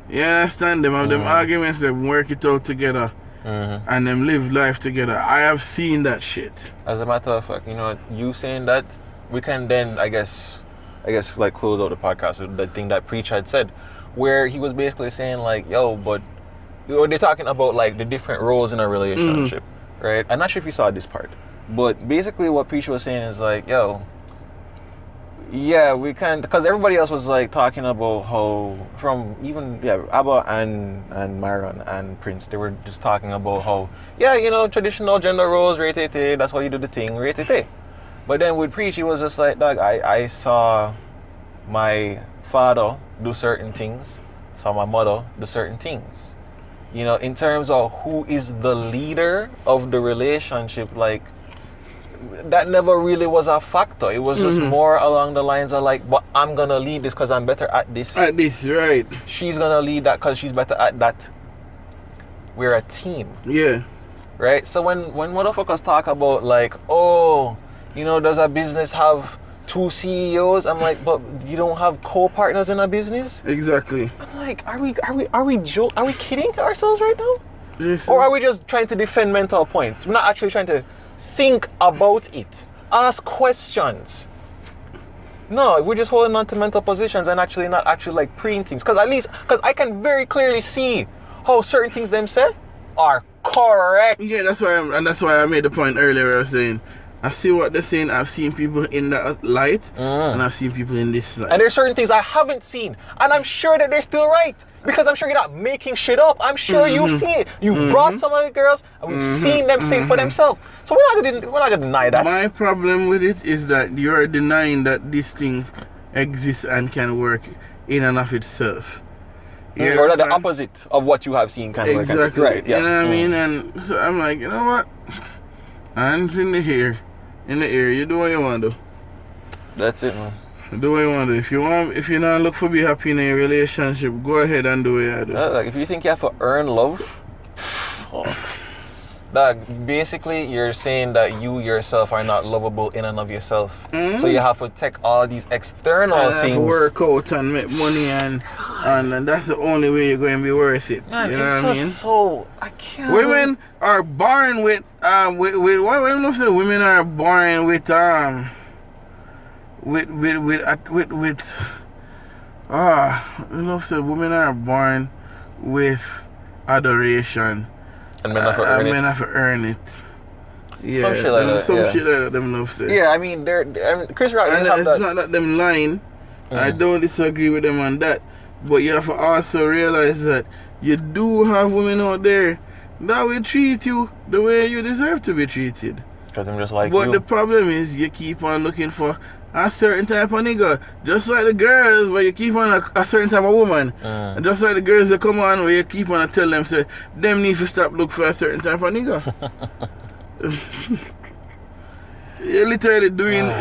You understand? Them have them arguments. Them work it out together. And them live life together. I have seen that shit. As a matter of fact, you know, you saying that, we can then, I guess, like close out the podcast with the thing that Preach had said, where he was basically saying like, yo, but they're talking about like the different roles in a relationship, right? I'm not sure if you saw this part, but basically what Preach was saying is like, yo, yeah, we can, because everybody else was like talking about how, from even Abba and Myron and Prince, they were just talking about how, yeah, you know, traditional gender roles, rate-te, that's how you do the thing, rate-te. But then with Preach, he was just like, dog, I saw my father do certain things, saw my mother do certain things. You know, in terms of who is the leader of the relationship, like, that never really was a factor. It was just more along the lines of like, but I'm gonna lead this because I'm better at this. At this, right. She's gonna lead that because she's better at that. We're a team. Yeah. Right? So when motherfuckers talk about like, oh, you know, does a business have 2 CEOs? I'm like, but you don't have co-partners in a business? Exactly. I'm like, are we kidding ourselves right now? Yes, or are we just trying to defend mental points? We're not actually trying to think about it. Ask questions. No, we're just holding on to mental positions and actually not actually like preying things. Because I can very clearly see how certain things them say are correct. Yeah, that's why I made the point earlier. I was saying, I see what they're saying. I've seen people in that light, and I've seen people in this light. And there's certain things I haven't seen, and I'm sure that they're still right. Because I'm sure you're not making shit up. I'm sure you've seen it. You've brought some of the girls, and we've seen them say it for themselves. So we're not gonna deny that. My problem with it is that you're denying that this thing exists and can work in and of itself. Or that the opposite of what you have seen kind of exactly. Right? Yeah. You know what I mean? And so I'm like, you know what? Hands in the air, you do what you want to do. That's it, man. Do what you want to do. If you not look for be happy in a relationship, go ahead and do what you do. Like if you think you have to earn love, dog, basically you're saying that you yourself are not lovable in and of yourself. So you have to take all these external things. Have to work out and make money and that's the only way you're going to be worth it. Man, you know it's what I just mean? so I can't. Women are born with women are born with women are born with adoration. And men have to earn it. Men have to earn it. Yeah, some shit like that. Shit like that. Them love say. Yeah, I mean, Chris Rock didn't have it's that. not that them lying. I don't disagree with them on that. But you have to also realize that you do have women out there that will treat you the way you deserve to be treated. Because I'm just like but you. the problem is you keep on looking for a certain type of nigga. Just like the girls where you keep on a certain type of woman. And just like the girls that come on where you keep on tell them, say, them need to stop look for a certain type of nigga. You're literally doing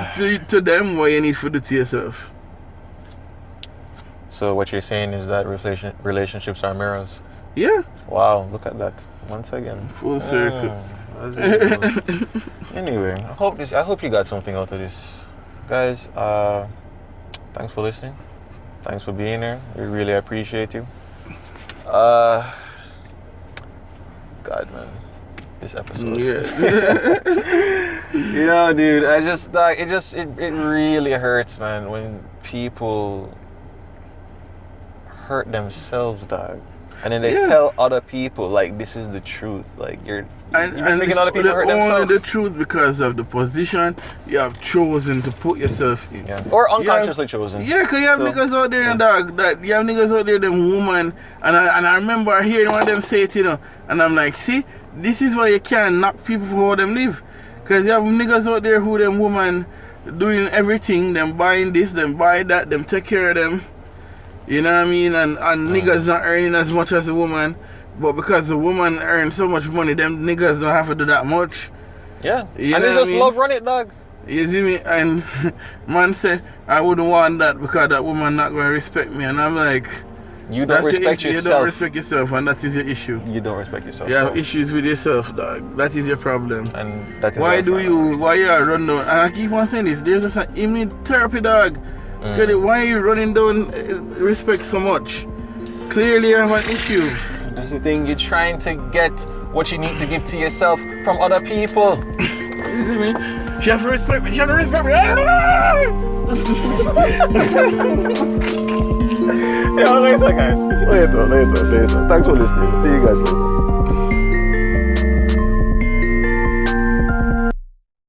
to them what you need to do to yourself. So what you're saying is that relationships are mirrors. Yeah, Wow, look at that. Once again. full circle. That's it. Anyway, I hope you got something out of this. Guys, thanks for listening. Thanks for being here. We really appreciate you. God, man, this episode. Yeah. Yeah, dude. I just like it really hurts, man, when people hurt themselves, dog, and then they tell other people like this is the truth. Like you're making other people hurt only themselves. the truth because of the position you have chosen to put yourself in. Yeah. Or unconsciously chosen. Yeah, because you have niggas out there, dog, that you have niggas out there, them woman, and I remember hearing one of them say it, you know, and I'm like, see, this is why you can't knock people for how them live. Because you have niggas out there who them woman doing everything, them buying this, them buy that, them take care of them. You know what I mean? And niggas not earning as much as a woman. But because the woman earns so much money, them niggas don't have to do that much. Yeah. You And know they what just I mean? love run it, dog. You see me? And man say, I wouldn't want that because that woman not going to respect me. And I'm like, You don't respect yourself. You don't respect yourself, and that is your issue. You don't respect yourself. You have bro. issues with yourself, dog. That is your problem. And that is Why our do problem. why you are run down? And I keep on saying this, there's just you need therapy, dog. Why are you running down respect so much? Clearly you have an issue. That's the thing, you're trying to get what you need to give to yourself from other people. You see me? She have to respect me, she have to respect me. Yeah, later guys. Later. Thanks for listening. See you guys later.